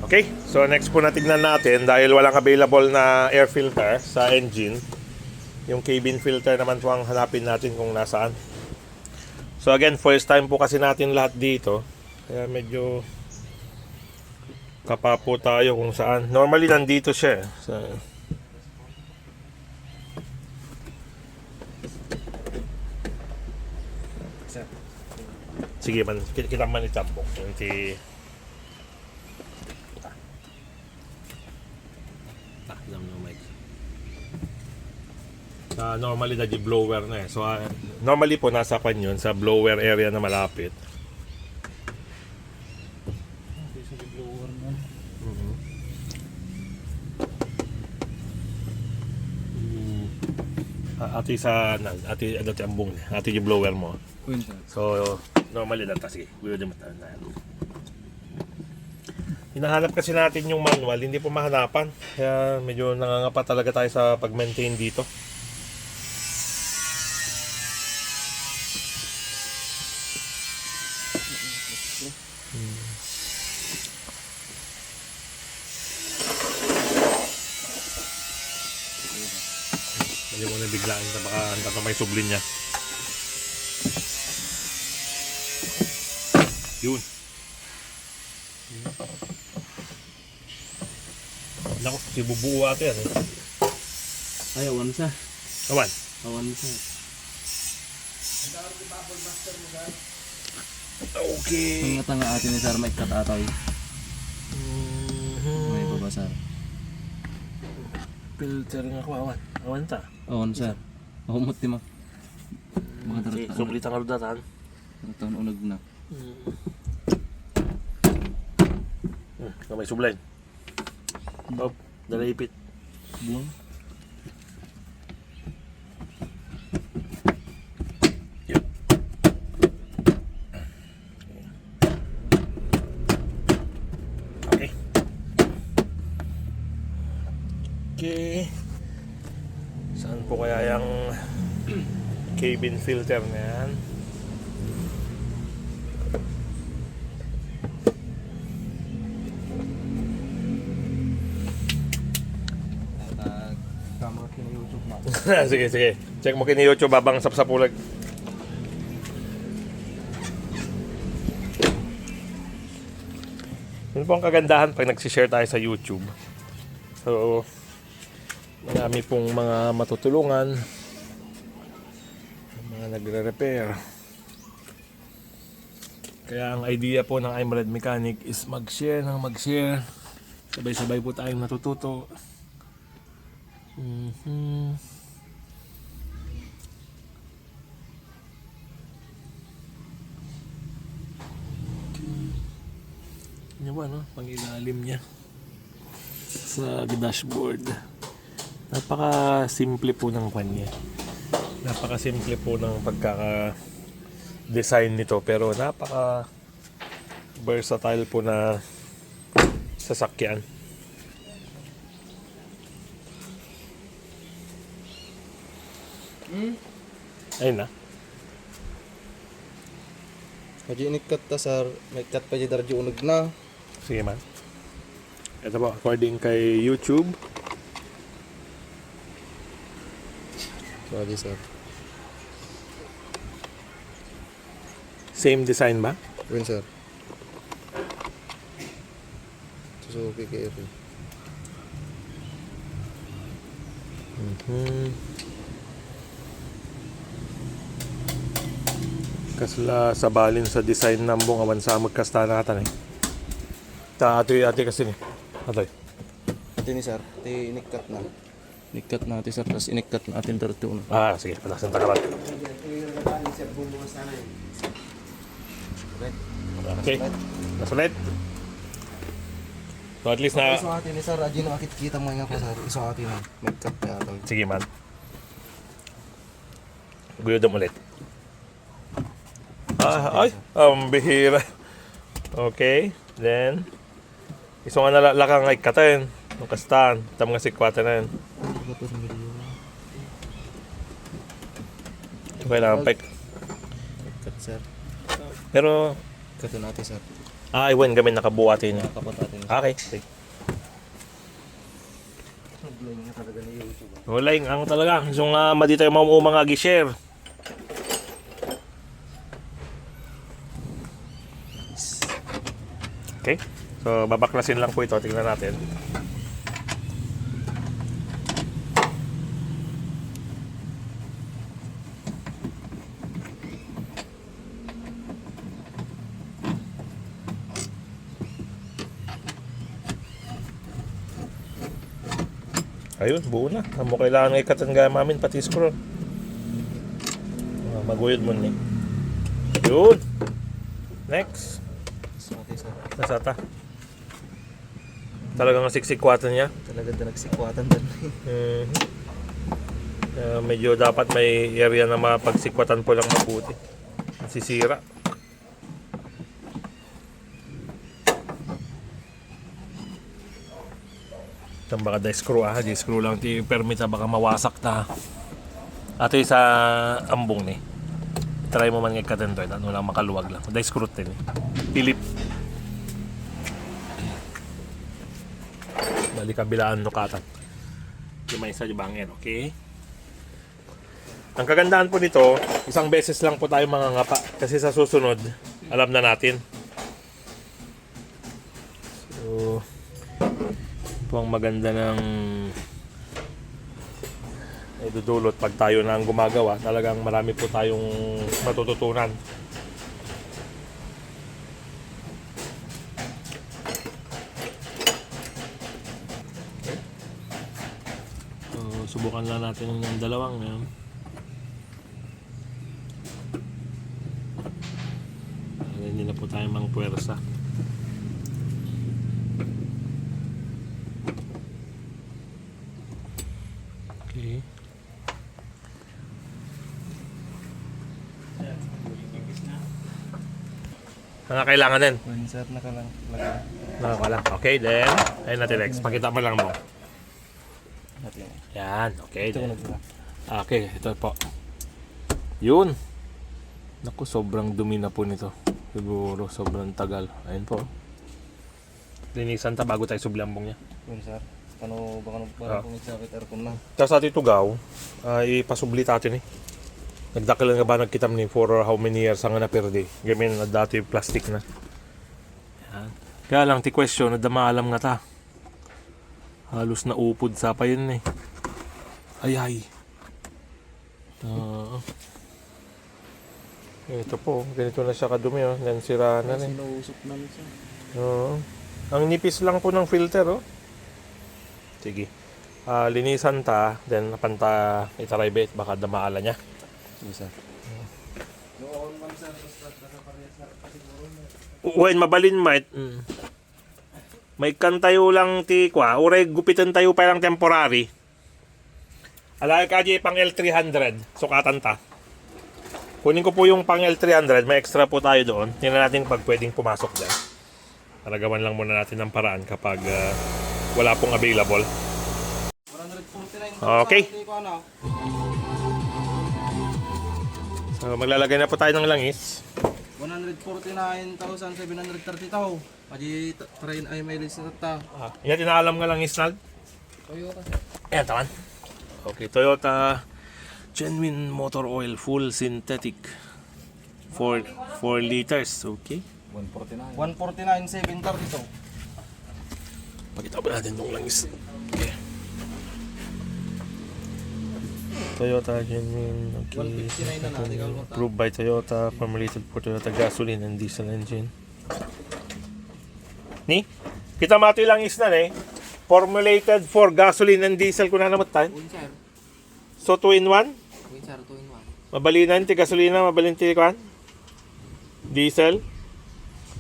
Okay, so next po na tignan natin dahil walang available na air filter sa engine. Yung cabin filter naman po ang hanapin natin kung nasaan. So again, first time po kasi natin lahat dito. Kaya medyo kapapo tayo kung saan. Normally nandito siya. So, sige man, kita man itambok. Hindi... normally daddy blower na eh. So normally po nasa pan yun sa blower area na malapit. Ati sa ati dati ambong ati yung blower mo. So normally data sige. Gusto din mata na. Hinahanap kasi natin yung manual, hindi po mahanapan. Kaya medyo nangangapa talaga tayo sa pag-maintain dito. Hindi mo na biglaan na baka handa may sublin niya. Yun. Naku, si bubuo ate yan eh. Ay, awan siya. Awan? Awan siya. Okay. Ang nga atin ni Sir Mike katatoy. May babasar. Filter nga ko awan. Awan ta. Awan siya. Mahumot di ma. Mga Okay, sublit ang aludatan. taon unag na. May sublin. Oh, dalaipit. Buang. Yep. Okay. Okay. Saan po kaya yung cabin filter na yan? Kamera kini YouTube na. Sige, sige. Check mo kini YouTube babang sapsapulag. Yun po ang kagandahan pag nagsishare tayo sa YouTube. So, marami pong mga matutulungan, mga nagre-repair. Kaya ang idea po ng I'm Red Mechanic is mag-share ng mag-share. Sabay-sabay po tayong natututo. Yan ba, no? Pang-ilalim niya sa dashboard. Napaka-simple po ng kanya. Napaka-simple po ng pagkaka-design nito. Pero napaka-versatile po na sasakyan. Ayun na. Haji inikat ta Sir, may kat pa jud darjo unag na. Sige man. Ito po, according kay YouTube. Sorry Sir. Same design ba? Win Sir. Suzuki kay ito. Kasla sabalin sa design ng buong awan sa magkasta na katan eh. Ate kasi ni. Atoy. Ito ni Sir, ito inikat na. Inikat natin Sir, tapos inikat natin darjo unag. Sige, palasan takaran. Okay. Nasulit. So at least na... Iso atin ni Sir, aji na kita mo nga pa Sir. Iso atin na, may kat na ito. Sige man. Guyod ulit. Ay, ang bihira. Okay, then iso nga nalalakang ay katayin. Nung kastaan, tam nga sikwata na yun. Okay lang, pek. Kat Sir. Pero, Kat natin Sir. Ah, iwan kami nakabuhatin. Nakakapot natin. Okay. Sige. Nag-line nga talaga ni YouTube. Wala yung ang talaga. So nga, madi tayo mga gi-share. Okay. So, babaklasin lang po ito. Tingnan natin. Ayun, buo na. Amo kailangan ng ikatan gaya mamin, pati screw. Maguyod mo ni. Yun. Next. Sati sir. Nasata. Talagang siksikwatan niya. Talaga na nagsikwatan doon. Medyo dapat may area na mapagsikwatan po lang mabuti. Sisira. Itang baka da-screw di-screw lang ti permit na baka mawasak ta. Ato sa ambong ni. Try mo man ng ikatan doon. Ano lang makaluwag lang. Da-screw din. Philip. Bali kabilaan nukatan. Yung may isa di banger, okay? Ang kagandahan po nito, isang beses lang po tayo mangangapa. Kasi sa susunod, alam na natin. So, ito ang maganda ng idudulot pag tayo na ang gumagawa. Talagang marami po tayong matututunan. So, subukan lang natin yung dalawang yan. Hindi na po tayo mang puwersa. Okay. Ano kailangan din? One sir, nakalang. Nakakalang. Okay, then. Ayun natin next. Pakita mo lang mo. Natin. Yan. Okay. Ito ko Then. nagdala. Okay, ito po. Yun. Naku, sobrang dumi na po nito. Siguro, sobrang tagal. Ayun po. Linisan ta bago tayo sublambong niya. One sir. Ano baka kung sakit aircon na. Tapos ato tugaw, ipasublit atin eh. Nagdakil nga ba nagkitam ni for how many years ang napirdi. Gamin na dati plastic na. Yan. Kaya lang ti question, nadama alam nga ta. Halos na upod sa pa yun eh. Ay. Ito po, ganito na siya kadumi oh. Yan sira na rin. Sinuusok namin siya. Oo. Ang nipis lang po ng filter oh. Sige. Linisan ta, then panta itaray bet baka damaala niya. Sige sir. Noon man sir, nakaparehas sir siguro. When mabalin might. May kan tayo lang ti kwa, uray gupitan tayo pa lang temporary. Alay ka di pang L300, sukatan ta. Kunin ko po yung pang L300, may extra po tayo doon. Tingnan natin pag pwedeng pumasok dyan. Talagawan lang muna natin ng paraan kapag wala pong available. 149. Okay. So maglalagay na po tayo ng langis. 149,732. Padi train ay may list na ta. Yan tinaalam nga langis nag. Toyota. Ayan, tawan. Okay, Toyota Genuine Motor Oil Full Synthetic 4 liters. Okay. 149,732. Pakita ba natin itong langis? Okay. Toyota Genuine. Okay. 159 na natin. Approved by Toyota. Formulated for Toyota gasoline and diesel engine. Ni? Kita mati langis na eh. Formulated for gasoline and diesel kung nanamot tayo. Sir. So 2 in 1? Sir, 2 in 1. Mabalinan ti gasolina, mabalin ti kwan? Diesel?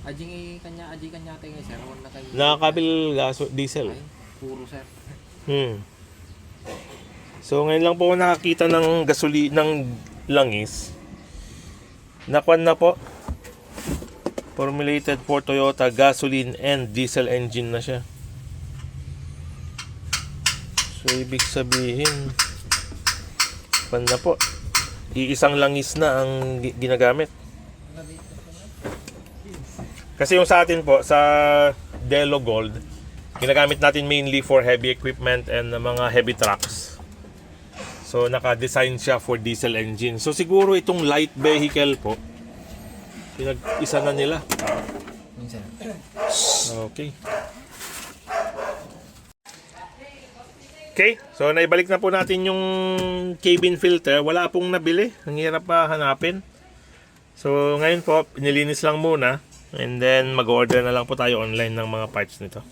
Aji kanya tayo sir. Wala na kayo. Nakakabil diesel. Ay, puro sir. So ngayon lang po ako nakakita ng ng langis. Nakwan na po. Formulated for Toyota gasoline and diesel engine na siya. So ibig sabihin pan na po. Iisang langis na ang ginagamit. Kasi yung sa atin po, sa Delo Gold, ginagamit natin mainly for heavy equipment and mga heavy trucks. So, naka-design siya for diesel engine. So, siguro itong light vehicle po, pinag-isa na nila. Yun, sir. Okay. Okay, so naibalik na po natin yung cabin filter. Wala pong nabili. Ang hirap pa hanapin. So, ngayon po, nilinis lang muna. And then, mag-order na lang po tayo online ng mga parts nito.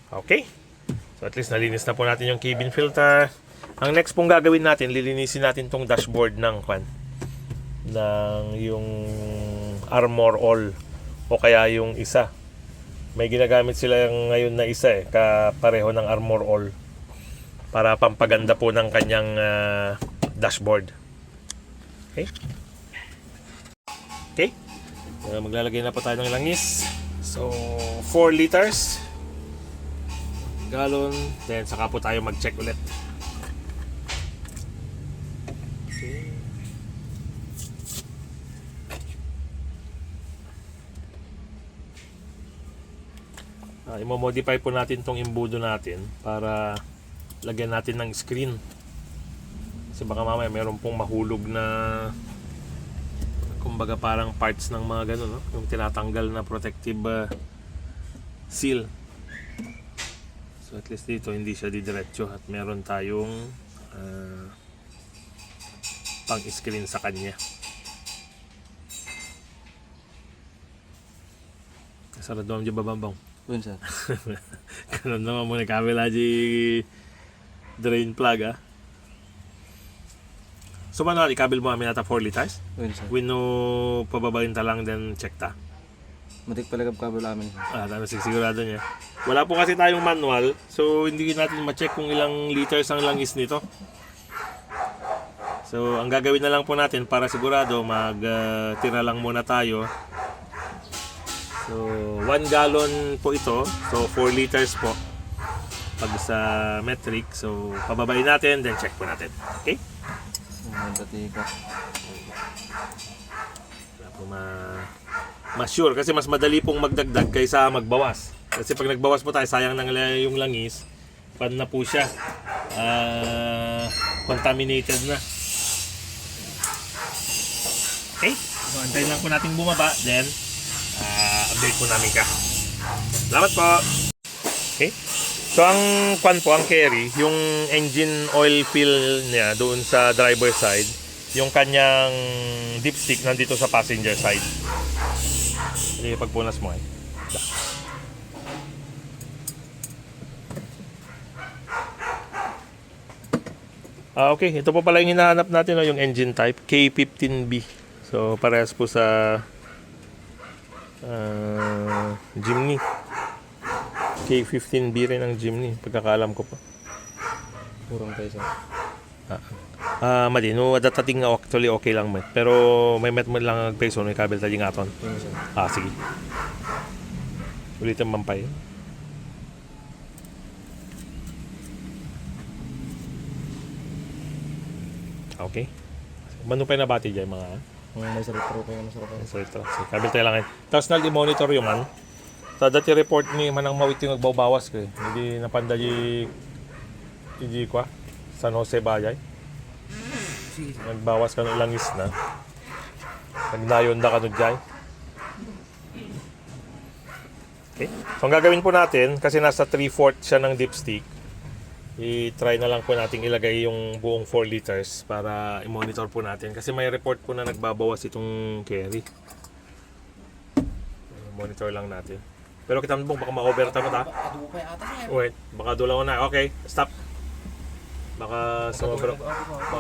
Okay. So, at least nalinis na po natin yung cabin filter. Ang next pong gagawin natin, lilinisin natin tong dashboard ng yung Armor All o kaya yung isa. May ginagamit sila ngayon na isa kapareho ng Armor All para pampaganda po ng kanyang dashboard. Okay? Okay? Maglalagay na po tayo ng langis. So, 4 liters. Gallon. Then, saka po tayo mag-check ulit. Okay. Imo-modify po natin tong imbudo natin para lagyan natin ng screen. Kasi baka mamaya meron pong mahulog na kumbaga parang parts ng mga ganun, no? Yung tinatanggal na protective seal. So at least dito hindi siya didiretso at meron tayong pang-screen sa kanya. Sarado ang babambang. Yun, sir. Ganun naman muna kabila di drain plug So manual, ikabil mo amin ata 4 liters. Yun, sir. Wino pababayin ta lang then check ta. Matik palagab kabel amin, sir. Tama sigurado niya. Wala po kasi tayong manual, so hindi natin ma-check kung ilang liters ang langis nito. So ang gagawin na lang po natin para sigurado tira lang muna tayo. So 1 gallon po ito, so 4 liters po pag sa metric. So pababayin natin then check po natin. Okay? Mantatika. Wala po ma-sure kasi mas madali pong magdagdag kaysa magbawas. Kasi pag nagbawas po tayo, sayang nang yung langis. Pan na po siya. Contaminated na. Okay? So, antayin lang po natin bumaba. Then, update po namin ka. Salamat po! Okay? So, ang carry, yung engine oil fill niya doon sa driver side, yung kanyang dipstick nandito sa passenger side. Sige, pagpunas mo okay, ito po pala yung hinahanap natin, yung engine type, K15B. So, parehas po sa Jimny. K15B rin ang Jimny, pagkakaalam ko pa. Kurang tayo, sir. Mali, no, datating nga actually okay lang met. Pero may met mo lang ang peso, may kabel tayo nga aton. Yun, sir. Sige. Ulitin mampay. Okay. Mano pa na bati dyan mga May sarap pro kayo, masarap kayo. so ito. So, kabel tayo lang. Tapos nag-monitor yung man. Sa dati report ni manang mawit yung nagbabawas ko Hindi napanda di kwa San Jose Bayay. Nagbawas ka ng langis na. Nagnayon na ka nun dyan. Okay. So ang gagawin po natin, kasi nasa 3/4 siya ng dipstick, i-try na lang po natin ilagay yung buong 4 liters para i-monitor po natin. Kasi may report po na nagbabawas itong carry. Monitor lang natin. Pero kita mo baka ma-overtime ta. Wait, baka dulang ko na. Okay, stop. Baka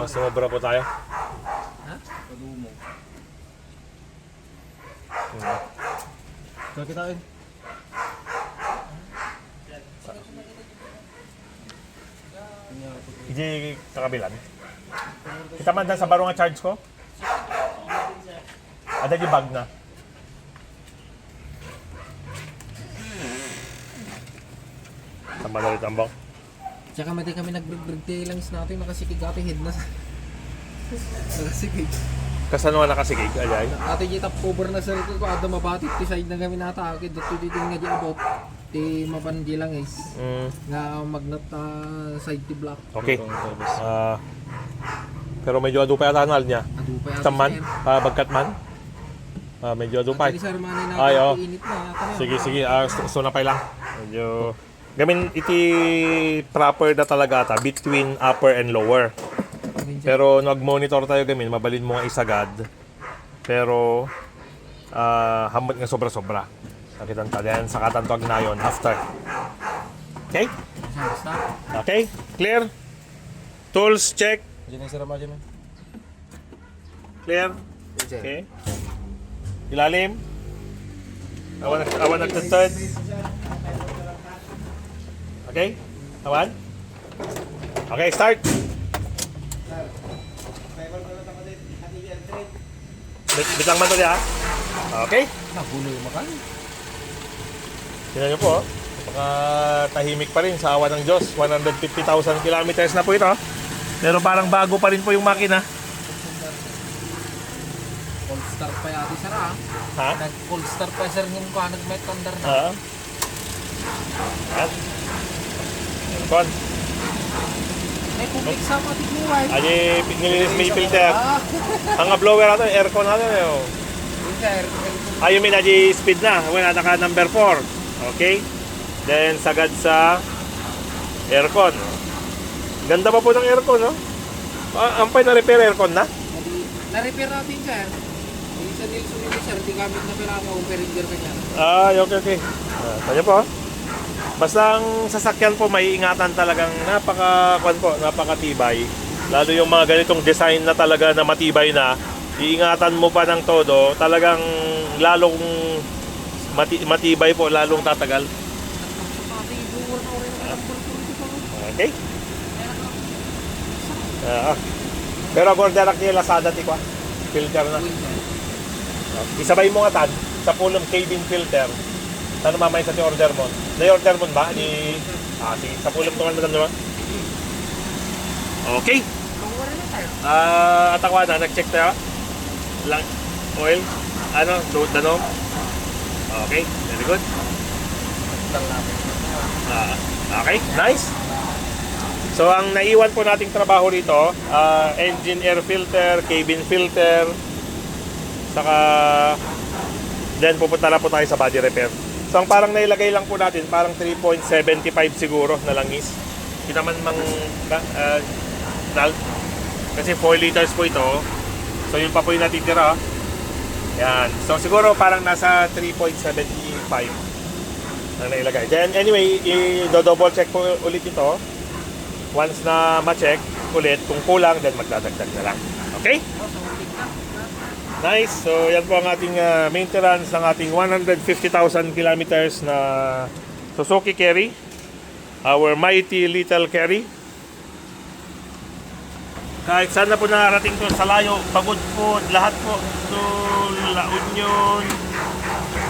sumobra po tayo. Ha? Padumo. Kakitain. Hindi kakabilan. Kita man sa baro nga charge ko. Ada di bag na. Tama na rin tambang. Tsaka mati kami nag-brig-brig langis natin, nakasikig ate head na. Nakasikig. Kasano nakasigig, ajay. Ate di top cover na sir ko ada mabatit ti side na kami natake dito dito nga di abot ti mapanji lang is nga magnet side ti block. Okay. Pero medyo adu pa yata anal niya. Adu pa yata, Taman, sir. bagkat man. Medyo adu pa. Actually, sir, manay na Ay, oh. init na yata na. Sige, sige. So na pa lang. Medyo gamin iti proper na talaga ta between upper and lower. Pero nag-monitor tayo gamin, mabalin mo nga isagad. Pero hamot nga sobra-sobra. Sakitan ta din sa katantog na yon after. Okay? Basta. Okay? Clear? Tools check. Diyan sir ma diyan. Clear? Okay. Ilalim. Awan nagtutod. Okay? Awan? Okay, start. Bitang man to diya. Okay? Nagulo yung makan. Tingnan nyo po, oh. Tahimik pa rin sa awa ng Diyos. 150,000 kilometers na po ito. Pero parang bago pa rin po yung makina. Cold start pa yata sir ah. Ha? Nag-cold start pa sir yung kuha nag-met thunder na. Ha? At? Kon. May kumik sa pati buhay. Adi, nilinis may filter. Ang blower natin, aircon natin. Oh. Sir, You mean adi speed na. Wala naka number 4. Okay? Then, sagad sa aircon. Ganda pa po ng aircon, no? Ampay na repair aircon na? na-repair natin sir. Yung sa Nilsson nito sir, di gamit na pala ako operator kanya. Okay, okay. Kanya po. Basta ang sasakyan po, may ingatan talagang napakatibay. Lalo yung mga ganitong design na talaga na matibay na, iingatan mo pa ng todo, talagang lalong matibay po, lalong tatagal. Okay? Pero orderak niya Lazada ti kwa. Filter na. Isabay mo nga tan sa pulong cabin filter. Ano mamay sa order mo? Na-order mo ba? Sige, sa pulong naman madam naman. Okay. At ako na, nag-check tayo. Lang, oil. Ano? Load na no? Okay, very good. Okay, nice. So ang naiwan po nating trabaho rito, engine air filter, cabin filter, saka then pupunta na po tayo sa body repair. So ang parang nailagay lang po natin, parang 3.75 siguro na langis. Hindi naman kasi 4 liters po ito. So yun pa po yung natitira. Yan. So siguro parang nasa 3.75 na nailagay. Then anyway, i-double check po ulit ito. Once na ma-check ulit, kung kulang, then magdadagdag na lang. Okay? Nice. So, yan po ang ating maintenance ng ating 150,000 kilometers na Suzuki Carry. Our mighty little Carry. Kahit saan na po nakarating to sa layo, pagod po, lahat po. So, La Union,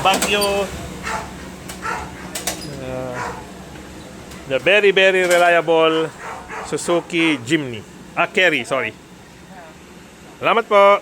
Baguio. The very, very reliable Suzuki Jimny. Carry, sorry. Salamat po.